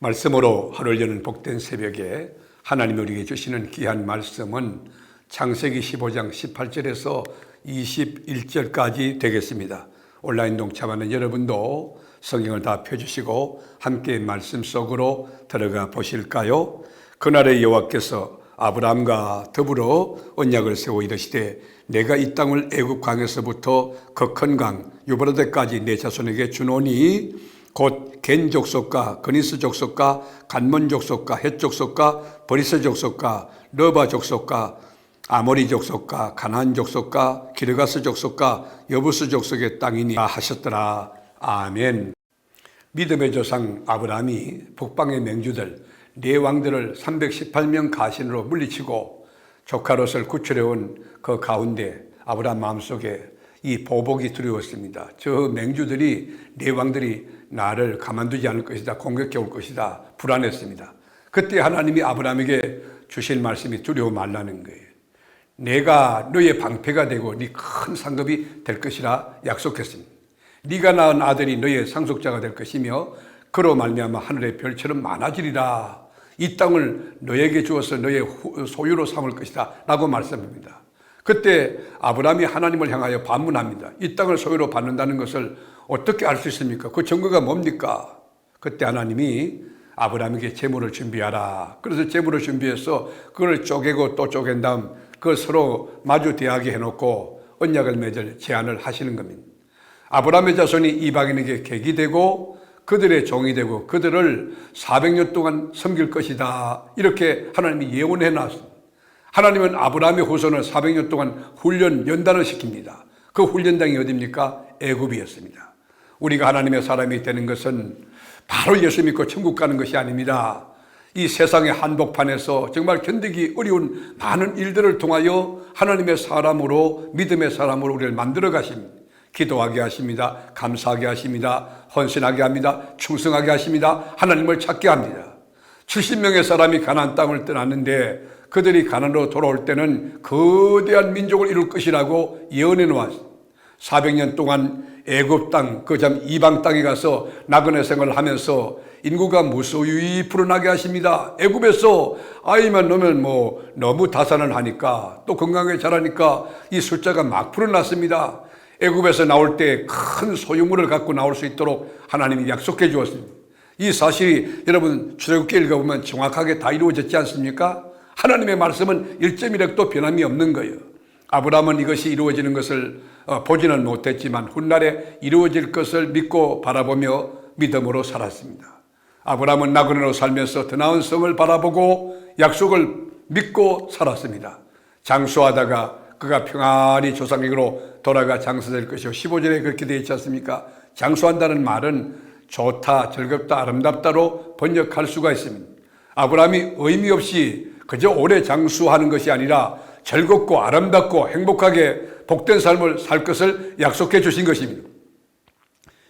말씀으로 하루를 여는 복된 새벽에 하나님이 우리에게 주시는 귀한 말씀은 창세기 15장 18절에서 21절까지 되겠습니다. 온라인 동참하는 여러분도 성경을 다 펴주시고 함께 말씀 속으로 들어가 보실까요? 그날의 여호와께서 아브라함과 더불어 언약을 세워 이르시되 내가 이 땅을 애굽 강에서부터 그 큰 강 유브라데까지 내 자손에게 주노니 곧 겐 족속과 그니스 족속과 간몬 족속과 헷 족속과 브리스 족속과 러바 족속과 아모리 족속과 가나안 족속과 기르가스 족속과 여부스 족속의 땅이니 하셨더라. 아멘. 믿음의 조상 아브라함이 북방의 맹주들 네 왕들을 318명 가신으로 물리치고 조카 롯을 구출해온 그 가운데 아브라함 마음속에 이 보복이 두려웠습니다. 저 맹주들이 네 왕들이 나를 가만두지 않을 것이다, 공격해 올 것이다, 불안했습니다. 그때 하나님이 아브라함에게 주실 말씀이 두려워 말라는 거예요. 내가 너의 방패가 되고 네 큰 상급이 될 것이라 약속했습니다. 네가 낳은 아들이 너의 상속자가 될 것이며 그로 말미암아 하늘의 별처럼 많아지리라. 이 땅을 너에게 주어서 너의 소유로 삼을 것이다 라고 말씀합니다. 그때 아브라함이 하나님을 향하여 반문합니다. 이 땅을 소유로 받는다는 것을 어떻게 알 수 있습니까? 그 증거가 뭡니까? 그때 하나님이 아브라함에게 재물을 준비하라. 그래서 재물을 준비해서 그걸 쪼개고 또 쪼갠 다음 그걸 서로 마주 대하게 해놓고 언약을 맺을 제안을 하시는 겁니다. 아브라함의 자손이 이방인에게 객이 되고 그들의 종이 되고 그들을 400년 동안 섬길 것이다. 이렇게 하나님이 예언해 놨습니다. 하나님은 아브라함의 후손을 400년 동안 훈련 연단을 시킵니다. 그 훈련장이 어디입니까? 애굽이었습니다. 우리가 하나님의 사람이 되는 것은 바로 예수 믿고 천국 가는 것이 아닙니다. 이 세상의 한복판에서 정말 견디기 어려운 많은 일들을 통하여 하나님의 사람으로 믿음의 사람으로 우리를 만들어 가십니다. 기도하게 하십니다. 감사하게 하십니다. 헌신하게 합니다. 충성하게 하십니다. 하나님을 찾게 합니다. 70명의 사람이 가나안 땅을 떠났는데 그들이 가나안으로 돌아올 때는 거대한 민족을 이룰 것이라고 예언해 놓았습니다. 400년 동안 애굽 땅, 그 참 이방 땅에 가서 나그네 생활을 하면서 인구가 무수히 불어나게 하십니다. 애굽에서 아이만 넣으면 너무 다산을 하니까 또 건강하게 자라니까 이 숫자가 막 불어났습니다. 애굽에서 나올 때 큰 소유물을 갖고 나올 수 있도록 하나님이 약속해 주었습니다. 이 사실이 여러분 출애굽기 읽어보면 정확하게 다 이루어졌지 않습니까? 하나님의 말씀은 1.1획도 변함이 없는 거예요. 아브라함은 이것이 이루어지는 것을 보지는 못했지만 훗날에 이루어질 것을 믿고 바라보며 믿음으로 살았습니다. 아브라함은 나그네로 살면서 더 나은 성을 바라보고 약속을 믿고 살았습니다. 장수하다가 그가 평안히 조상에게로 돌아가 장수될 것이요 15절에 그렇게 되어 있지 않습니까? 장수한다는 말은 좋다, 즐겁다, 아름답다로 번역할 수가 있습니다. 아브라함이 의미 없이 그저 오래 장수하는 것이 아니라 즐겁고 아름답고 행복하게 복된 삶을 살 것을 약속해 주신 것입니다.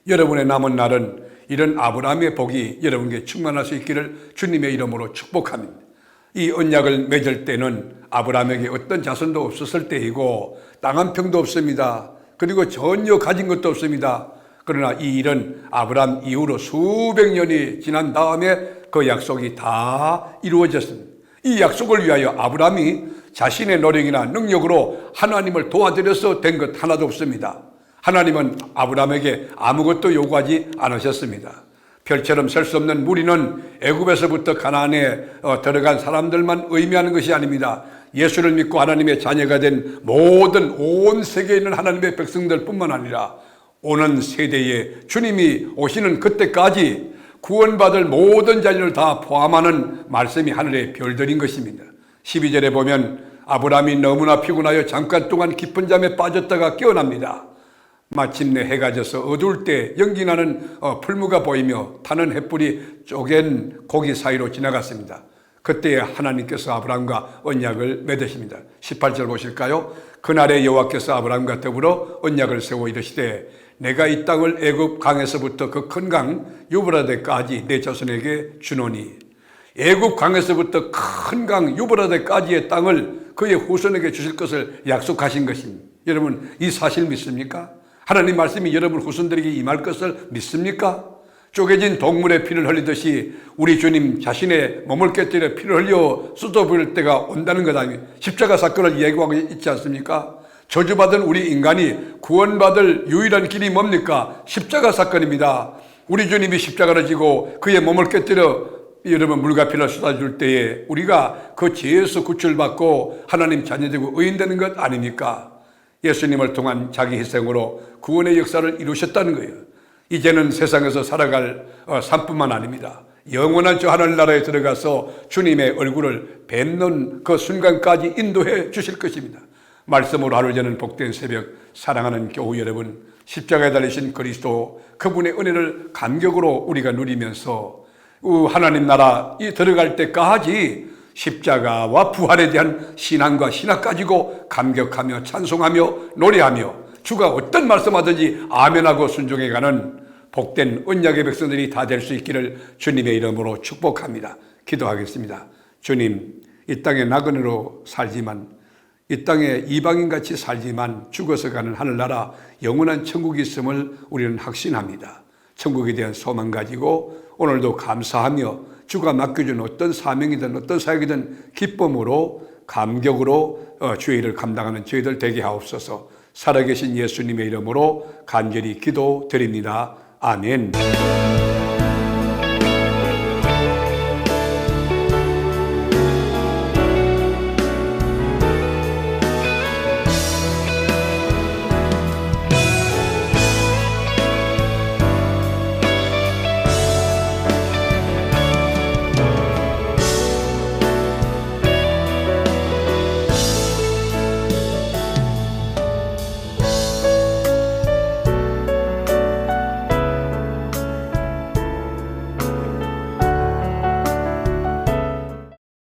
여러분의 남은 날은 이런 아브라함의 복이 여러분에게 충만할 수 있기를 주님의 이름으로 축복합니다. 이 언약을 맺을 때는 아브라함에게 어떤 자손도 없었을 때이고 땅 한 평도 없습니다. 그리고 전혀 가진 것도 없습니다. 그러나 이 일은 아브라함 이후로 수백 년이 지난 다음에 그 약속이 다 이루어졌습니다. 이 약속을 위하여 아브라함이 자신의 노력이나 능력으로 하나님을 도와드려서 된 것 하나도 없습니다. 하나님은 아브라함에게 아무것도 요구하지 않으셨습니다. 별처럼 셀 수 없는 무리는 애굽에서부터 가나안에 들어간 사람들만 의미하는 것이 아닙니다. 예수를 믿고 하나님의 자녀가 된 모든 온 세계에 있는 하나님의 백성들 뿐만 아니라 오는 세대에 주님이 오시는 그때까지 구원받을 모든 자녀를 다 포함하는 말씀이 하늘의 별들인 것입니다. 12절에 보면 아브라함이 너무나 피곤하여 잠깐 동안 깊은 잠에 빠졌다가 깨어납니다. 마침내 해가 져서 어두울 때 연기나는 풀무가 보이며 타는 햇불이 쪼갠 고기 사이로 지나갔습니다. 그때 하나님께서 아브라함과 언약을 맺으십니다. 18절 보실까요? 그날에 여호와께서 아브라함과 더불어 언약을 세워 이르시되 내가 이 땅을 애굽 강에서부터 그 큰 강 유브라데까지 내 자손에게 주노니 애굽 강에서부터 큰 강 유브라데까지의 땅을 그의 후손에게 주실 것을 약속하신 것입니다. 여러분 이 사실 믿습니까? 하나님 말씀이 여러분 후손들에게 임할 것을 믿습니까? 쪼개진 동물의 피를 흘리듯이 우리 주님 자신의 몸을 깨뜨려 피를 흘려 쏟아부을 때가 온다는 것 아니에요. 십자가 사건을 예고하고 있지 않습니까? 저주받은 우리 인간이 구원받을 유일한 길이 뭡니까? 십자가 사건입니다. 우리 주님이 십자가를 지고 그의 몸을 깨뜨려 여러분 물과 피를 쏟아줄 때에 우리가 그 죄에서 구출받고 하나님 자녀되고 의인되는 것 아닙니까? 예수님을 통한 자기 희생으로 구원의 역사를 이루셨다는 거예요. 이제는 세상에서 살아갈 삶뿐만 아닙니다. 영원한 저 하늘나라에 들어가서 주님의 얼굴을 뵙는 그 순간까지 인도해 주실 것입니다. 말씀으로 하루 여는 복된 새벽, 사랑하는 교우 여러분, 십자가에 달리신 그리스도 그분의 은혜를 감격으로 우리가 누리면서 하나님 나라에 들어갈 때까지 십자가와 부활에 대한 신앙과 신학 가지고 감격하며 찬송하며 노래하며 주가 어떤 말씀하든지 아멘하고 순종해가는 복된 언약의 백성들이 다 될 수 있기를 주님의 이름으로 축복합니다. 기도하겠습니다. 주님, 이 땅에 나그네로 살지만 이 땅에 이방인같이 살지만 죽어서 가는 하늘나라 영원한 천국이 있음을 우리는 확신합니다. 천국에 대한 소망 가지고 오늘도 감사하며 주가 맡겨준 어떤 사명이든 어떤 사역이든 기쁨으로 감격으로 주의 일을 감당하는 저희들 되게 하옵소서. 살아계신 예수님의 이름으로 간절히 기도드립니다. 아멘.